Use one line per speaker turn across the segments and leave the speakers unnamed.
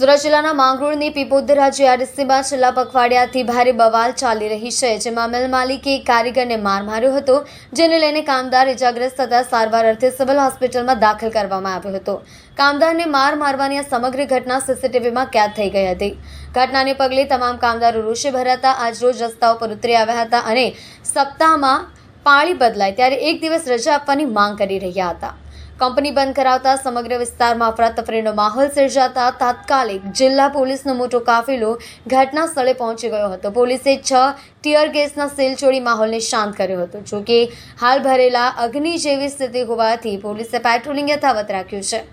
સુરત જિલ્લાના માંગરોળની પીપોદરા જીઆરડીસીમાં છેલ્લા પખવાડિયાથી ભારે બવાલ ચાલી રહી છે, જેમાં મિલ માલિકે એક કારીગરને માર માર્યો હતો, જેને લઈને કામદાર ઇજાગ્રસ્ત થતા સારવાર અર્થે સિવિલ હોસ્પિટલમાં દાખલ કરવામાં આવ્યો હતો। કામદારને માર મારવાની આ સમગ્ર ઘટના સીસીટીવીમાં કેદ થઈ ગઈ હતી। ઘટનાને પગલે તમામ કામદારો રોષે ભરાતા આજરોજ રસ્તાઓ પર ઉતરી આવ્યા હતા અને સપ્તાહમાં પાળી બદલાય ત્યારે એક દિવસ રજા આપવાની માંગ કરી રહ્યા હતા। કંપની બંધ કરાવતા સમગ્ર વિસ્તારમાં અફરાતફરીનો માહોલ સર્જાતા તાત્કાલિક જિલ્લા પોલીસનો મોટો કાફિલો ઘટના સ્થળે પહોંચી ગયો હતો। પોલીસે 6 ટીયર ગેસના સેલ છોડી માહોલને શાંત કર્યો હતો। જોકે હાલ ભરેલા અગ્નિ જેવી સ્થિતિ હોવાથી પોલીસે પેટ્રોલિંગ યથાવત રાખ્યું છે।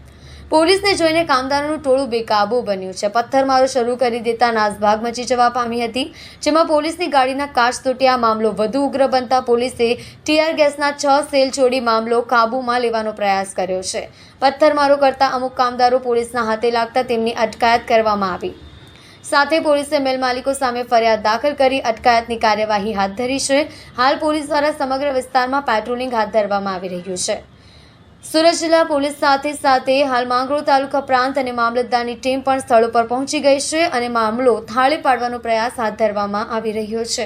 પોલીસને જોઈને કામદારોનું ટોળું બેકાબૂ બન્યું છે। પથ્થરમારો શરૂ કરી દેતા નાસભાગ મચી જવા પામી હતી, જેમાં પોલીસની ગાડીના કાચ તૂટ્યા। મામલો વધુ ઉગ્ર બનતા પોલીસે ટીયર ગેસના 6 સેલ છોડી મામલો કાબૂમાં લેવાનો પ્રયાસ કર્યો છે। પથ્થરમારો કરતા અમુક કામદારો પોલીસના હાથે લાગતા તેમની અટકાયત કરવામાં આવી। સાથે પોલીસે મિલ માલિકો સામે ફરિયાદ દાખલ કરી અટકાયતની કાર્યવાહી હાથ ધરી છે। હાલ પોલીસ દ્વારા સમગ્ર વિસ્તારમાં પેટ્રોલિંગ હાથ ધરવામાં આવી રહ્યું છે। સુરત જિલ્લા પોલીસ સાથે હાલ માંગરોળ તાલુકા પ્રાંત અને મામલતદારની ટીમ પણ સ્થળ પર પહોંચી ગઈ છે અને મામલો થાળે પાડવાનો પ્રયાસ હાથ ધરવામાં આવી રહ્યો છે।